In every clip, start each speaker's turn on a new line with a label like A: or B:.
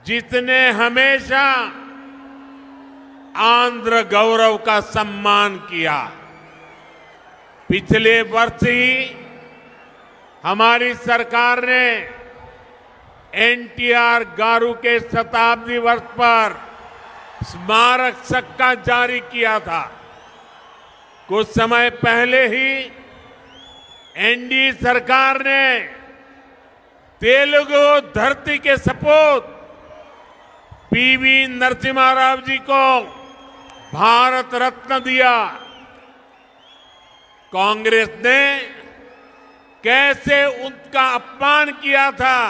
A: जिसने हमेशा आंध्र गौरव का सम्मान किया। पिछले वर्ष ही हमारी सरकार ने एनटीआर गारू के शताब्दी वर्ष पर स्मारक सिक्का जारी किया था। कुछ समय पहले ही एनडीए सरकार ने तेलुगु धरती के सपूत पीवी नरसिम्हा राव जी को भारत रत्न दिया। कांग्रेस ने कैसे उनका अपमान किया था,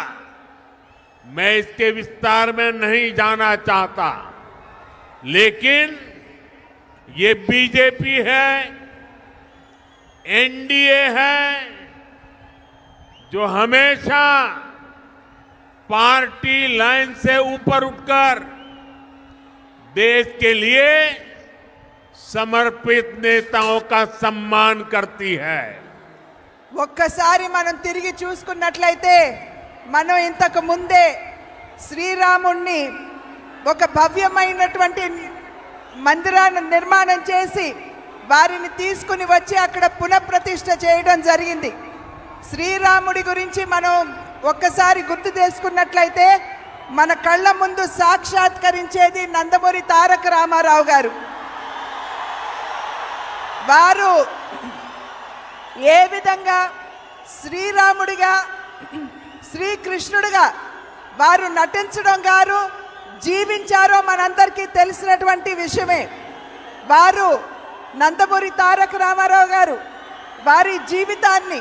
A: मैं इसके विस्तार में नहीं जाना चाहता, लेकिन ये बीजेपी है, एनडीए है, जो हमेशा पार्टी लाइन से ऊपर उठकर देश के लिए समर्पित नेताओं का सम्मान करती है।
B: ఒక్కసారి మనం తిరిగి చూసుకున్నట్లయితే మనం ఇంతకు ముందే శ్రీరాముణ్ణి ఒక భవ్యమైనటువంటి మందిరాన్ని నిర్మాణం చేసి వారిని తీసుకుని వచ్చి అక్కడ పునఃప్రతిష్ఠ చేయడం జరిగింది। శ్రీరాముడి గురించి మనం ఒక్కసారి గుర్తు చేసుకున్నట్లయితే మన కళ్ళ ముందు సాక్షాత్కరించేది నందమూరి తారక రామారావు గారు। వారు ఏ విధంగా శ్రీరాముడిగా శ్రీకృష్ణుడిగా వారు నటించడం గారు జీవించారో మనందరికీ తెలిసినటువంటి విషయమే। వారు నందమూరి తారక రామారావు గారు వారి జీవితాన్ని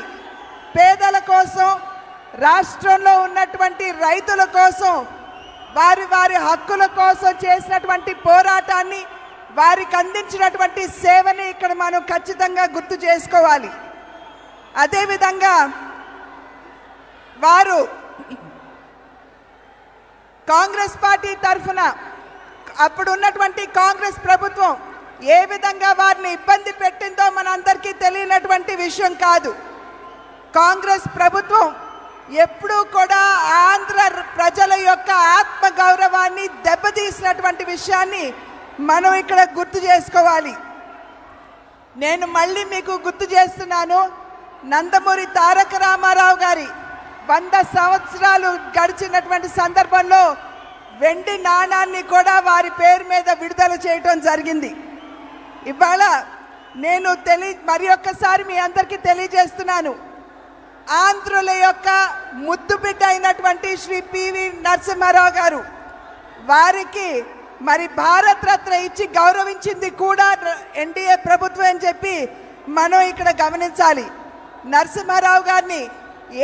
B: పేదల కోసం, రాష్ట్రంలో ఉన్నటువంటి రైతుల కోసం, వారి వారి హక్కుల కోసం చేసినటువంటి పోరాటాన్ని, వారికి అందించినటువంటి సేవని ఇక్కడ మనం ఖచ్చితంగా గుర్తు చేసుకోవాలి। అదేవిధంగా వారు కాంగ్రెస్ పార్టీ తరఫున అప్పుడు ఉన్నటువంటి కాంగ్రెస్ ప్రభుత్వం ఏ విధంగా వారిని ఇబ్బంది పెట్టిందో మనందరికీ తెలియనటువంటి విషయం కాదు। కాంగ్రెస్ ప్రభుత్వం ఎప్పుడూ కూడా ఆంధ్ర ప్రజల యొక్క ఆత్మ గౌరవాన్ని దెబ్బతీసినటువంటి విషయాన్ని మనం ఇక్కడ గుర్తు చేసుకోవాలి। నేను మళ్ళీ మీకు గుర్తు చేస్తున్నాను, నందమూరి తారక రామారావు గారి 100 సంవత్సరాలు గడిచినటువంటి సందర్భంలో వెండి నాణాన్ని కూడా వారి పేరు మీద విడుదల చేయడం జరిగింది। ఇవాళ నేను మరి ఒక్కసారి మీ అందరికీ తెలియజేస్తున్నాను, ఆంధ్రుల యొక్క ముద్దు బిడ్డ అయినటువంటి శ్రీ పివి నరసింహారావు గారు వారికి మరి భారత రత్న ఇచ్చి గౌరవించింది కూడా ఎన్డీఏ ప్రభుత్వం అని చెప్పి మనం ఇక్కడ గమనించాలి। నరసింహారావు గారిని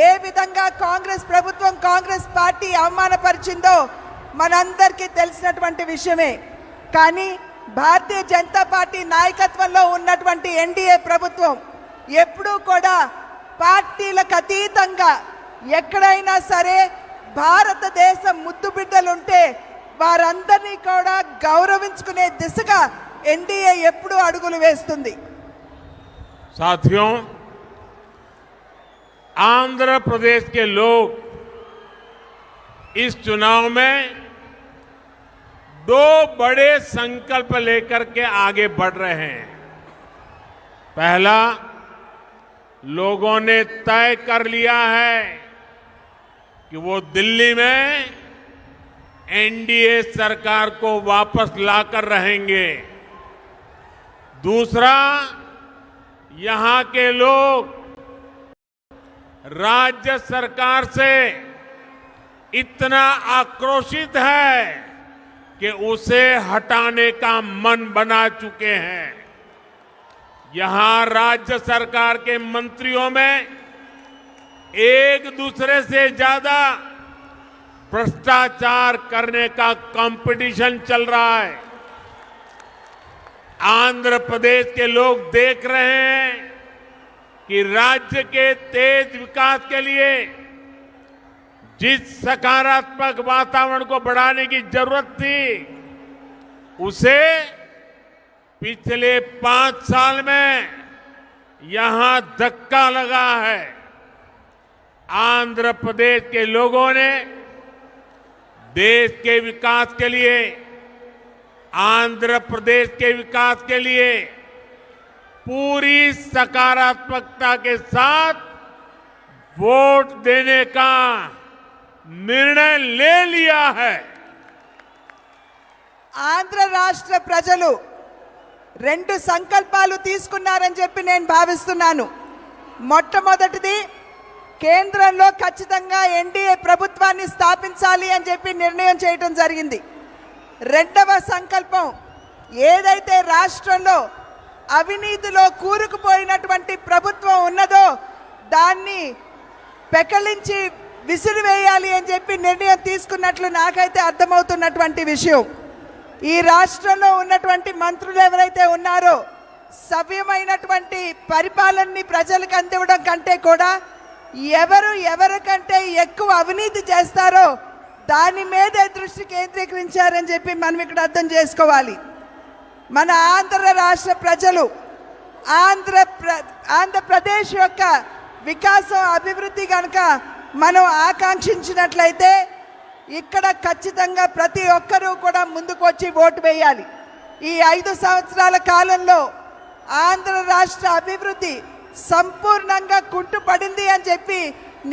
B: ఏ విధంగా కాంగ్రెస్ ప్రభుత్వం, కాంగ్రెస్ పార్టీ అవమానపరిచిందో మనందరికీ తెలిసినటువంటి విషయమే। కానీ భారతీయ జనతా పార్టీ నాయకత్వంలో ఉన్నటువంటి ఎన్డీఏ ప్రభుత్వం ఎప్పుడూ కూడా పార్టీలకు అతీతంగా ఎక్కడైనా సరే భారతదేశం ముద్దు బిడ్డలుంటే వారందరినీ కూడా గౌరవించుకునే దిశగా ఎన్డీఏ ఎప్పుడూ అడుగులు వేస్తుంది।
A: साथियों, आंध्र प्रदेश के लोग इस चुनाव में 2 बड़े संकल्प लेकर के आगे बढ़ रहे हैं। पहला, लोगों ने तय कर लिया है कि वो दिल्ली में एनडीए सरकार को वापस लाकर रहेंगे। दूसरा, यहां के लोग राज्य सरकार से इतना आक्रोशित है कि उसे हटाने का मन बना चुके हैं। यहां राज्य सरकार के मंत्रियों में एक दूसरे से ज्यादा भ्रष्टाचार करने का कंपटीशन चल रहा है। आंध्र प्रदेश के लोग देख रहे हैं कि राज्य के तेज विकास के लिए जिस सकारात्मक वातावरण को बढ़ाने की जरूरत थी, उसे पिछले 5 साल में यहां धक्का लगा है। आंध्र प्रदेश के लोगों ने देश के विकास के लिए, आंध्र प्रदेश के विकास के लिए पूरी सकारात्मकता के साथ वोट देने का निर्णय ले लिया है।
B: ఆంధ్ర రాష్ట్ర ప్రజలు రెండు సంకల్పాలు తీసుకున్నారని చెప్పి నేను భావిస్తున్నాను. మొట్టమొదటిది, కేంద్రంలో ఖచ్చితంగా ఎన్డీఏ ప్రభుత్వాన్ని స్థాపించాలి అని చెప్పి నిర్ణయం చేయడం జరిగింది. రెండవ సంకల్పం, ఏదైతే రాష్ట్రంలో అవినీతిలో కూరుకుపోయినటువంటి ప్రభుత్వం ఉన్నదో దాన్ని పెకలించి విసిరివేయాలి అని చెప్పి నిర్ణయం తీసుకున్నట్లు నాకైతే అర్థమవుతున్నటువంటి విషయం. ఈ రాష్ట్రంలో ఉన్నటువంటి మంత్రులు ఎవరైతే ఉన్నారో సవ్యమైనటువంటి పరిపాలనని ప్రజలకు అందివ్వడం కంటే కూడా ఎవరికంటే ఎక్కువ అవినీతి చేస్తారో దాని మీదే దృష్టి కేంద్రీకరించారని చెప్పి మనం ఇక్కడ అర్థం చేసుకోవాలి. మన ఆంధ్ర రాష్ట్ర ప్రజలు ఆంధ్రప్రదేశ్ యొక్క వికాసం అభివృద్ధి కనుక మనం ఆకాంక్షించినట్లయితే ఇక్కడ ఖచ్చితంగా ప్రతి ఒక్కరూ కూడా ముందుకు వచ్చి ఓటు వేయాలి. ఈ 5 సంవత్సరాల కాలంలో ఆంధ్ర రాష్ట్ర అభివృద్ధి సంపూర్ణంగా కుంటుపడింది అని చెప్పి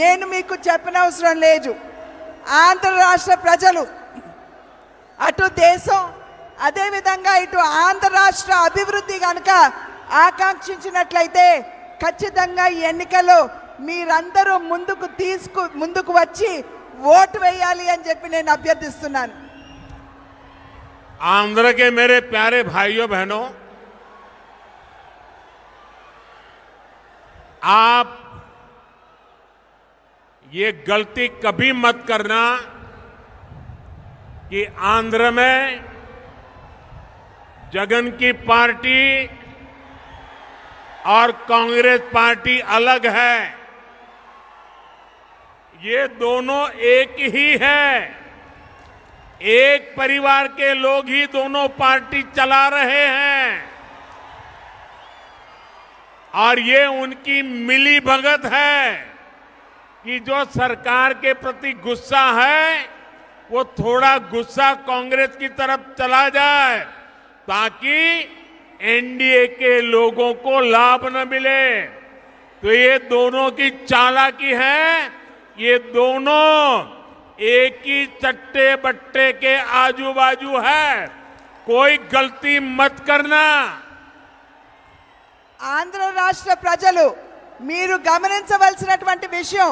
B: నేను మీకు చెప్పనవసరం లేదు. ఆంధ్ర రాష్ట్ర ప్రజలు అటు దేశం అదేవిధంగా ఇటు ఆంధ్ర రాష్ట్ర అభివృద్ధి కనుక ఆకాంక్షించినట్లయితే ఖచ్చితంగా ఈ ఎన్నికల్లో మీరందరూ ముందుకు వచ్చి ఓటు వేయాలి అని చెప్పి నేను అభ్యర్థిస్తున్నాను.
A: आंध्र के मेरे प्यारे भाइयों बहनों, आप ये गलती कभी मत करना कि आंध्र में जगन की पार्टी और कांग्रेस पार्टी अलग है। ये दोनों एक ही है, एक परिवार के लोग ही दोनों पार्टी चला रहे हैं और ये उनकी मिली भगत है कि जो सरकार के प्रति गुस्सा है वो थोड़ा गुस्सा कांग्रेस की तरफ चला जाए ताकि एनडीए के लोगों को लाभ न मिले। तो ये दोनों की चालाकी है, ये दोनों एक ही चट्टे बट्टे के आजू बाजू है, कोई गलती मत करना।
B: ఆంధ్ర రాష్ట్ర ప్రజలు మీరు గమనించవలసినటువంటి విషయం,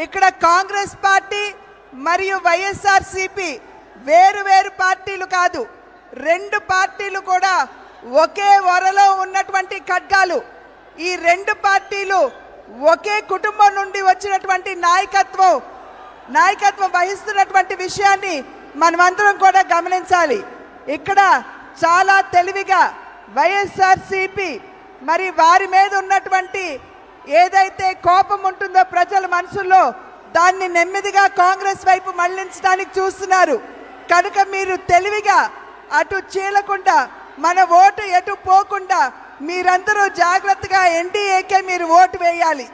B: ఇక్కడ కాంగ్రెస్ పార్టీ మరియు వైఎస్ఆర్సీపీ వేరు పార్టీలు కాదు, రెండు పార్టీలు కూడా ఒకే వరలో ఉన్నటువంటి ఖడ్గాలు. ఈ రెండు పార్టీలు ఒకే కుటుంబం నుండి వచ్చినటువంటి నాయకత్వం వహిస్తున్నటువంటి విషయాన్ని మనమందరం కూడా గమనించాలి. ఇక్కడ చాలా తెలివిగా వైఎస్ఆర్సీపీ మరి వారి మీద ఉన్నటువంటి ఏదైతే కోపం ఉంటుందో ప్రజల మనసుల్లో దాన్ని నెమ్మదిగా కాంగ్రెస్ వైపు మళ్లించడానికి చూస్తున్నారు. కనుక మీరు తెలివిగా అటు చీలకుండా మన ఓటు ఎటు పోకుండా మీరందరూ జాగ్రత్తగా ఎన్డీఏకే మీరు ఓటు వేయాలి.